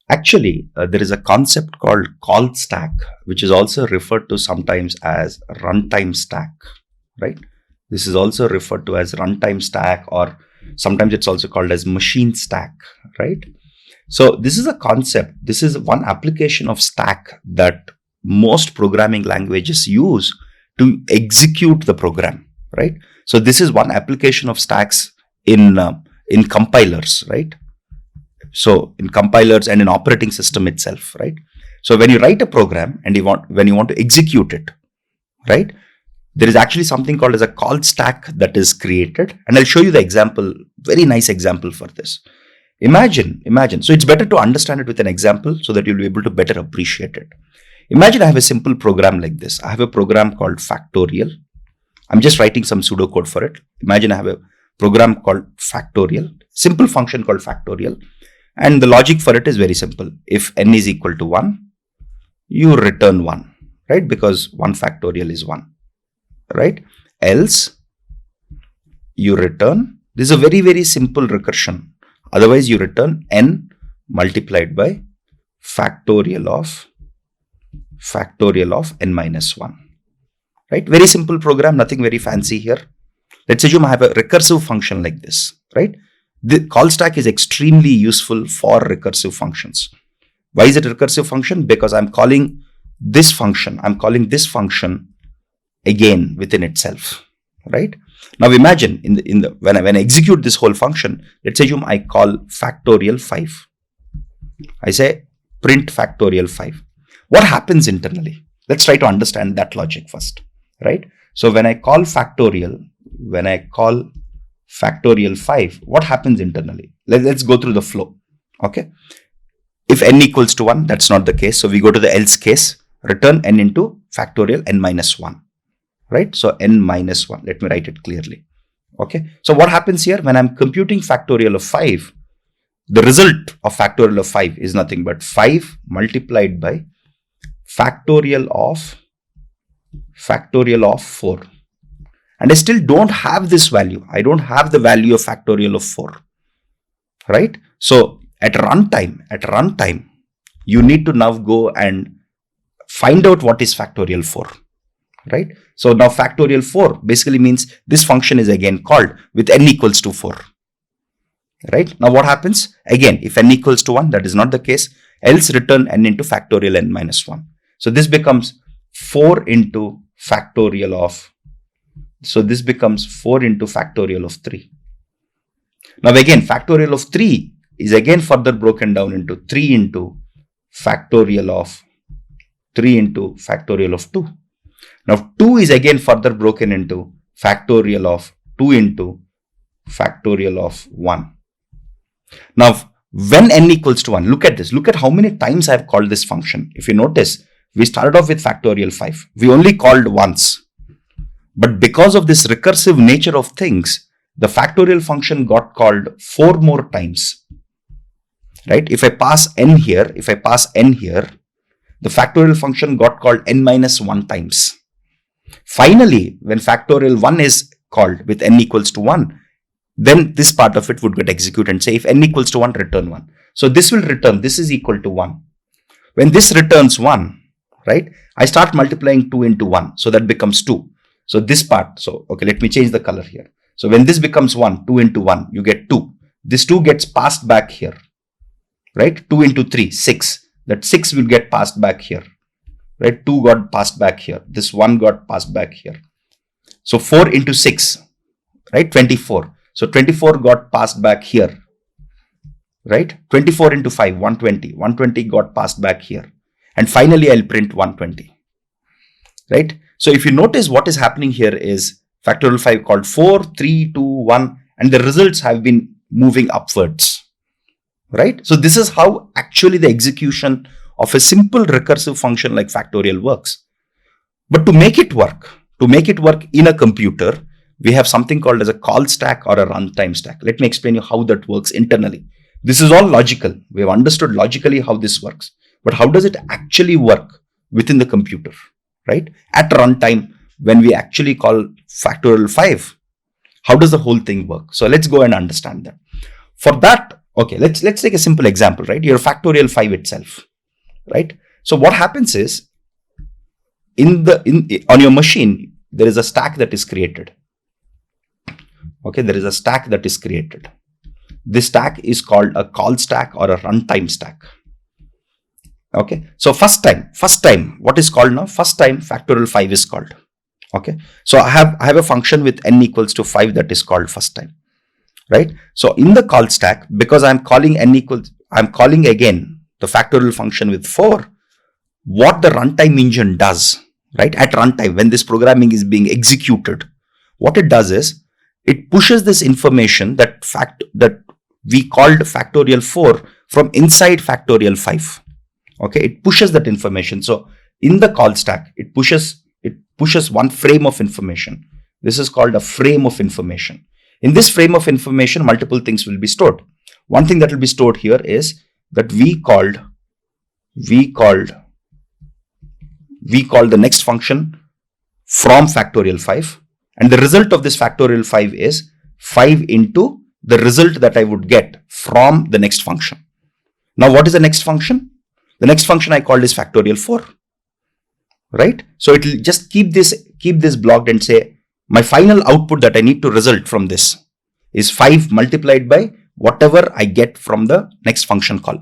Actually, there is a concept called call stack, which is also referred to sometimes as runtime stack, right? This is also referred to as runtime stack, or sometimes it's also called as machine stack, right? So this is a concept. This is one application of stack that most programming languages use to execute the program, right? So this is one application of stacks in compilers, right? So in compilers and in operating system itself, right? So when you write a program and when you want to execute it, right, there is actually something called as a call stack that is created, and I'll show you the example, very nice example for this. Imagine. So it's better to understand it with an example so that you'll be able to better appreciate it. Imagine I have a simple program like this. I have a program called factorial. I'm just writing some pseudocode for it. Imagine I have a program called factorial, simple function called factorial. And the logic for it is very simple. If n is equal to 1, you return 1, right? Because 1 factorial is 1, right? Else, you return. This is a very, very simple recursion. Otherwise, you return n multiplied by factorial of n minus 1, right? Very simple program, nothing very fancy here. Let's assume I have a recursive function like this, right? The call stack is extremely useful for recursive functions. Why is it a recursive function? Because I'm calling this function again within itself, right? Now imagine when I execute this whole function, let's assume I call factorial 5. I say print factorial 5. What happens internally? Let's try to understand that logic first, right? So when I call factorial 5, what happens internally? Let's go through the flow. Okay. If n equals to 1, that's not the case. So we go to the else case, return n into factorial n minus 1, right? So n minus 1, let me write it clearly. Okay. So what happens here when I'm computing factorial of 5, the result of factorial of 5 is nothing but 5 multiplied by factorial of 4. And I still don't have this value. I don't have the value of factorial of 4, right? So at runtime, you need to now go and find out what is factorial 4, right? So now factorial 4 basically means this function is again called with n equals to 4, right? Now what happens? Again, if n equals to 1, that is not the case. Else return n into factorial n minus 1. So this becomes 4 into factorial of 3. Now again, factorial of 3 is again further broken down into 3 into factorial of 2. Now 2 is again further broken into factorial of 2 into factorial of 1. Now when n equals to 1, look at this. Look at how many times I have called this function. If you notice, we started off with factorial 5. We only called once. But because of this recursive nature of things, the factorial function got called 4 more times, right? If I pass n here, the factorial function got called n minus 1 times. Finally, when factorial 1 is called with n equals to 1, then this part of it would get executed and say if n equals to 1, return 1. So this will return, this is equal to 1. When this returns 1, right, I start multiplying 2 into 1. So that becomes 2. So this part, okay, let me change the color here. So when this becomes 1, 2 into 1, you get 2. This 2 gets passed back here, right? 2 into 3, 6. That 6 will get passed back here, right? 2 got passed back here. This 1 got passed back here. So 4 into 6, right? 24. So 24 got passed back here, right? 24 into 5, 120. 120 got passed back here. And finally, I'll print 120, right? So if you notice what is happening here is factorial 5 called 4, 3, 2, 1, and the results have been moving upwards, right? So this is how actually the execution of a simple recursive function like factorial works. But to make it work in a computer, we have something called as a call stack or a runtime stack. Let me explain you how that works internally. This is all logical. We have understood logically how this works. But how does it actually work within the computer? Right? At runtime, when we actually call factorial 5, how does the whole thing work? So let's go and understand that. For that, Okay, let's take a simple example, right? Your factorial 5 itself, right? So what happens is, on your machine, there is a stack that is created. Okay, there is a stack that is created. This stack is called a call stack or a runtime stack. Okay, so first time, what is called now? First time factorial 5 is called. Okay, so I have a function with n equals to 5 that is called first time, right? So in the call stack, because I'm calling again the factorial function with 4, what the runtime engine does, right? At runtime, when this programming is being executed, what it does is it pushes this information that we called factorial 4 from inside factorial 5. Okay, it pushes that information. So in the call stack, it pushes one frame of information. This is called a frame of information. In this frame of information, multiple things will be stored. One thing that will be stored here is that we called the next function from factorial 5, and the result of this factorial 5 is 5 into the result that I would get from the next function. Now what is the next function? The next function I called is factorial 4, right? So it will just keep this blocked and say my final output that I need to result from this is 5 multiplied by whatever I get from the next function call,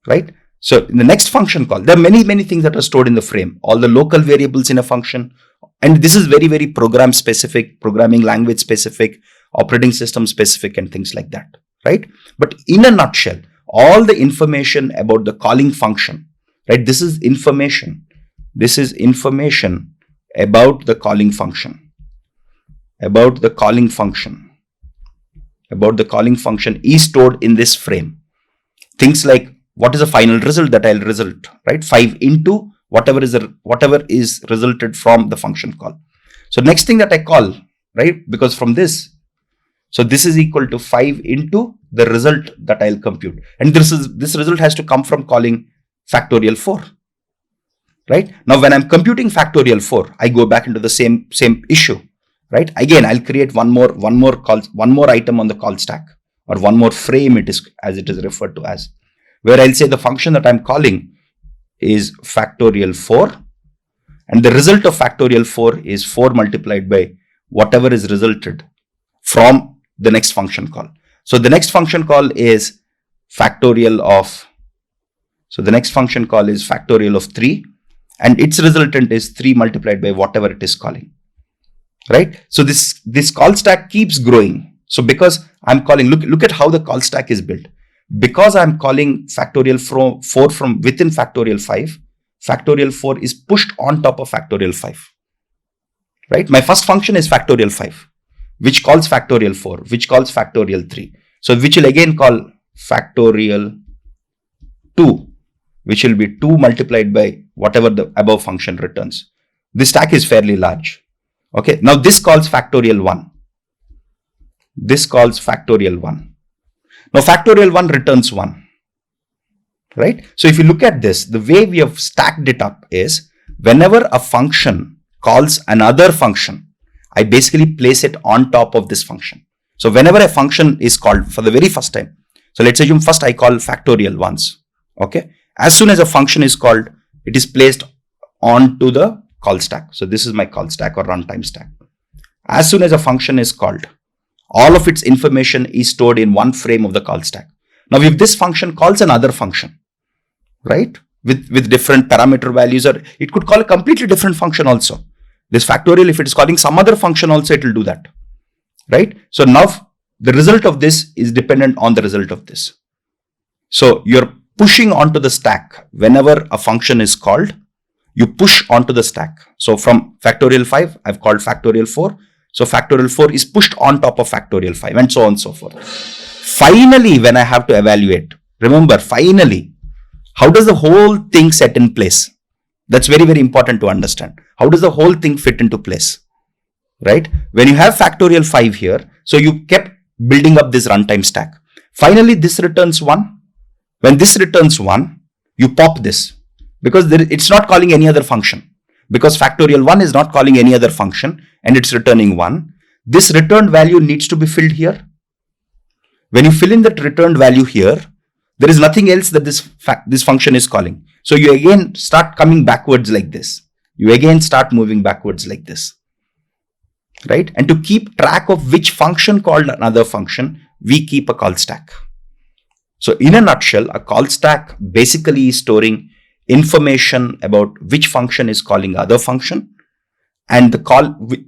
right? So in the next function call, there are many things that are stored in the frame, all the local variables in a function. And this is very, very program specific, programming language specific, operating system specific, and things like that, right? But in a nutshell, all the information about the calling function, right? This is information about the calling function, is stored in this frame. Things like, what is the final result that I'll result, right? 5 into whatever is resulted from the function call. So next thing that I call, right? Because from this, so this is equal to 5 into the result that I'll compute. And this result has to come from calling factorial 4, right? Now when I'm computing factorial 4, I go back into the same issue, right? Again, I'll create one more item on the call stack, or one more frame, as it is referred to as, where I'll say the function that I'm calling is factorial 4, and the result of factorial 4 is 4 multiplied by whatever is resulted from the next function call. So the next function call is factorial of 3, and its resultant is 3 multiplied by whatever it is calling, right? So this call stack keeps growing. So because I'm calling, look at how the call stack is built. Because I'm calling factorial 4 from within factorial 5, factorial 4 is pushed on top of factorial 5, right? My first function is factorial 5, which calls factorial 4, which calls factorial 3. So which will again call factorial 2, which will be 2 multiplied by whatever the above function returns. This stack is fairly large. Okay, now this calls factorial 1. Now factorial 1 returns 1, right? So if you look at this, the way we have stacked it up is, whenever a function calls another function, I basically place it on top of this function. So whenever a function is called for the very first time, so let's assume first I call factorial once, okay? As soon as a function is called, it is placed onto the call stack. So this is my call stack or runtime stack. As soon as a function is called, all of its information is stored in one frame of the call stack. Now, if this function calls another function, right, with different parameter values, or it could call a completely different function also. This factorial, if it is calling some other function also, it will do that, right? So now the result of this is dependent on the result of this. So you're pushing onto the stack. Whenever a function is called, you push onto the stack. So from factorial 5, I've called factorial 4. So factorial 4 is pushed on top of factorial 5, and so on and so forth. Finally, when I have to evaluate, remember, finally, how does the whole thing set in place? That's very, very important to understand. How does the whole thing fit into place, right? When you have factorial 5 here, so you kept building up this runtime stack. Finally, this returns 1. When this returns 1, you pop this, because it's not calling any other function. Because factorial 1 is not calling any other function and it's returning 1. This returned value needs to be filled here. When you fill in that returned value here, there is nothing else that this function is calling. So you again start coming backwards like this. You again start moving backwards like this, right? And to keep track of which function called another function, we keep a call stack. So in a nutshell, a call stack basically is storing information about which function is calling other function, and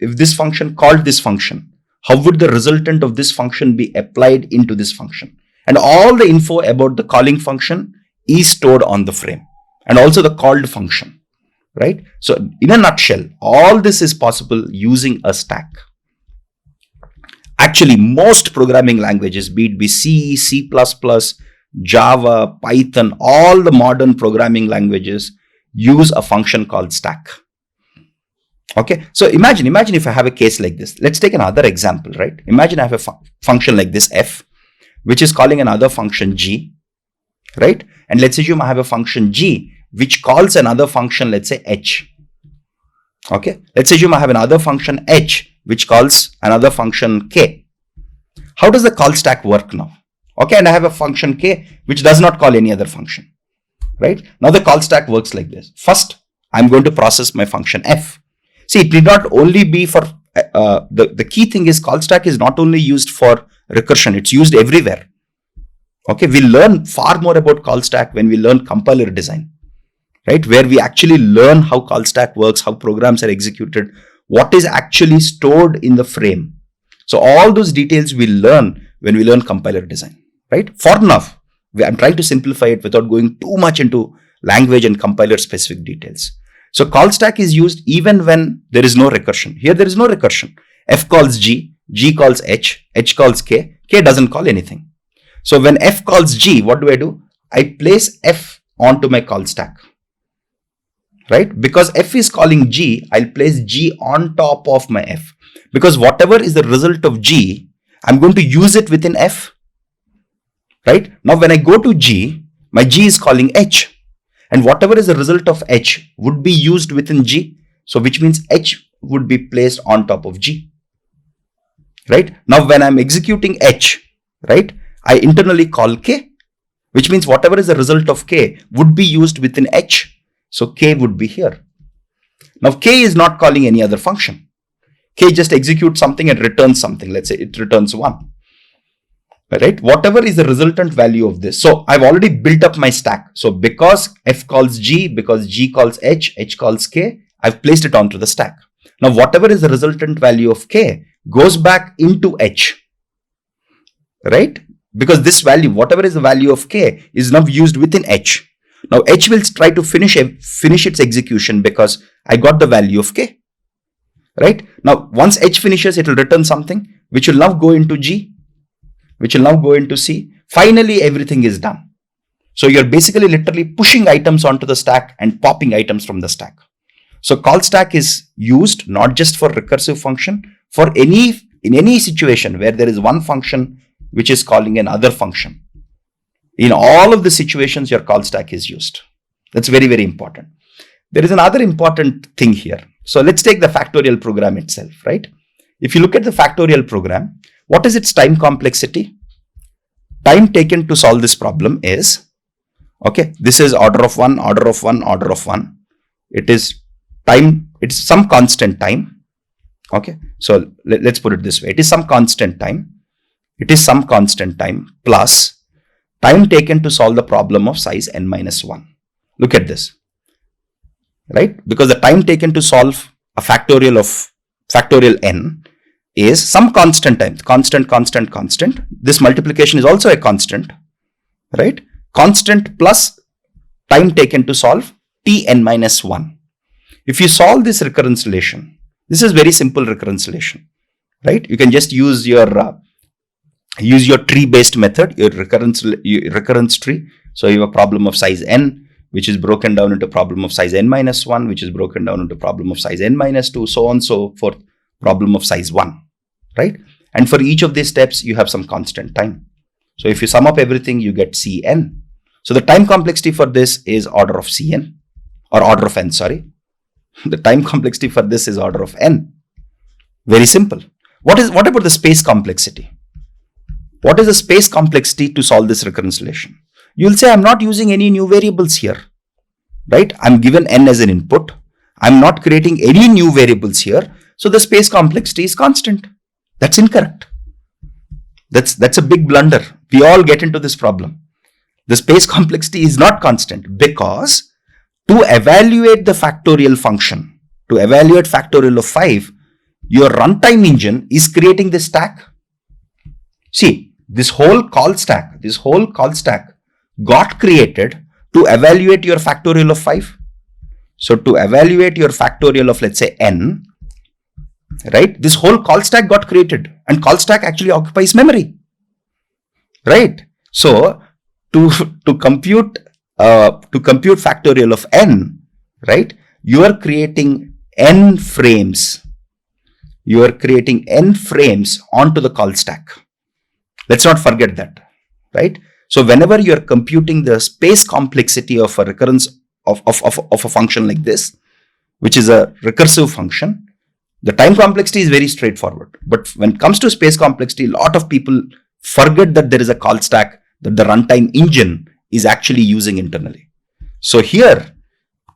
if this function called this function, how would the resultant of this function be applied into this function? And all the info about the calling function is stored on the frame, and also the called function, right? So in a nutshell, all this is possible using a stack. Actually, most programming languages, be it C, C++, Java, Python, all the modern programming languages use a function called stack. Okay, so imagine if I have a case like this. Let's take another example, right? Imagine I have a function like this f, which is calling another function g, right? And let's assume I have a function g which calls another function, let's say h. Okay, let's assume I have another function h which calls another function k. How does the call stack work now? Okay, and I have a function k which does not call any other function, right? Now the call stack works like this. First, I'm going to process my function f. See, it need not only be for the key thing is call stack is not only used for recursion, it's used everywhere. Okay, we learn far more about call stack when we learn compiler design, right? Where we actually learn how call stack works, how programs are executed, what is actually stored in the frame. So all those details we learn when we learn compiler design, right? For now, I'm trying to simplify it without going too much into language and compiler specific details. So call stack is used even when there is no recursion. Here there is no recursion. F calls G, G calls H, H calls K, K doesn't call anything. So when F calls G, what do? I place F onto my call stack, right? Because F is calling G, I'll place G on top of my F. Because whatever is the result of G, I'm going to use it within F, right? Now when I go to G, my G is calling H. And whatever is the result of H would be used within G. So which means H would be placed on top of G, right? Now when I'm executing H, right, I internally call K, which means whatever is the result of K would be used within H. So K would be here. Now K is not calling any other function. K just executes something and returns something. Let's say it returns 1. Right? Whatever is the resultant value of this. So I've already built up my stack. So because F calls G, because G calls H, H calls K, I've placed it onto the stack. Now whatever is the resultant value of K goes back into H, right? Because this value, whatever is the value of K, is now used within H. Now H will try to finish its execution because I got the value of K, right? Now once H finishes, it will return something which will now go into G, which will now go into C. Finally, everything is done. So you're basically literally pushing items onto the stack and popping items from the stack. So call stack is used not just for recursive function, in any situation where there is one function which is calling another function. In all of the situations, your call stack is used. That's very, very important. There is another important thing here. So let's take the factorial program itself, right? If you look at the factorial program, what is its time complexity? Time taken to solve this problem is, okay, this is order of 1, order of 1, order of 1. It is time, it's some constant time. Okay, so let's put it this way. It is some constant time. It is some constant time plus time taken to solve the problem of size n minus 1. Look at this, right? Because the time taken to solve a factorial of factorial n is some constant time, constant. This multiplication is also a constant, right? Constant plus time taken to solve Tn minus 1. If you solve this recurrence relation, this is very simple recurrence relation, right? You can just use your tree-based method, your recurrence tree. So you have a problem of size n, which is broken down into problem of size n minus 1, which is broken down into problem of size n minus 2, so on, so forth, problem of size 1, right? And for each of these steps, you have some constant time. So if you sum up everything, you get Cn. So the time complexity for this is order of Cn, or order of n, sorry. The time complexity for this is order of n. Very simple. What about the space complexity? What is the space complexity to solve this recurrence relation? You'll say, I'm not using any new variables here, right? I'm given n as an input. I'm not creating any new variables here. So the space complexity is constant. That's incorrect. That's a big blunder. We all get into this problem. The space complexity is not constant because to evaluate the factorial function, to evaluate factorial of 5, your runtime engine is creating this stack. See, this whole call stack got created to evaluate your factorial of 5. So to evaluate your factorial of, let's say, n, right? This whole call stack got created, and call stack actually occupies memory, right? So to compute factorial of n, right? You are creating n frames. You are creating n frames onto the call stack. Let's not forget that, right? So whenever you are computing the space complexity of a recurrence of a function like this, which is a recursive function, the time complexity is very straightforward. But when it comes to space complexity, a lot of people forget that there is a call stack that the runtime engine is actually using internally. So here,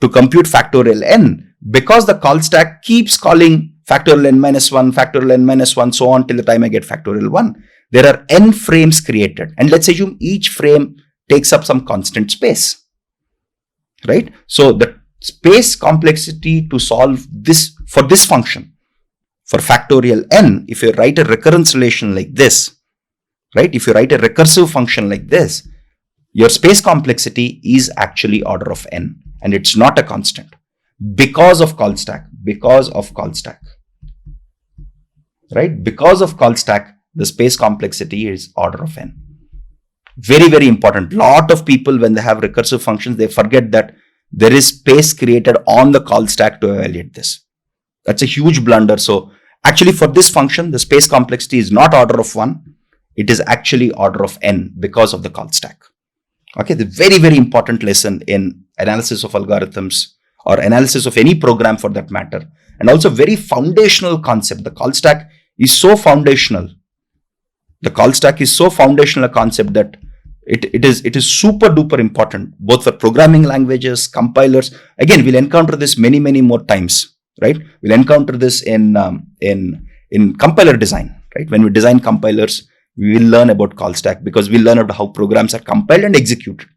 to compute factorial n, because the call stack keeps calling factorial n minus 1, factorial n minus 1, so on till the time I get factorial 1, there are n frames created. And let's assume each frame takes up some constant space, right? So the space complexity to solve this for this function, for factorial n, if you write a recurrence relation like this, right? If you write a recursive function like this, your space complexity is actually order of n, and it's not a constant because of call stack, right? Because of call stack, the space complexity is order of n. Very, very important. Lot of people, when they have recursive functions, they forget that there is space created on the call stack to evaluate this. That's a huge blunder. So actually for this function, the space complexity is not order of 1. It is actually order of n because of the call stack. Okay, the very, very important lesson in analysis of algorithms or analysis of any program for that matter. And also very foundational concept. The call stack is so foundational. The call stack is so foundational a concept that it is super duper important, both for programming languages, compilers. Again, we'll encounter this many, many more times, right? We'll encounter this in compiler design, right? When we design compilers, we will learn about call stack because we'll learn about how programs are compiled and executed.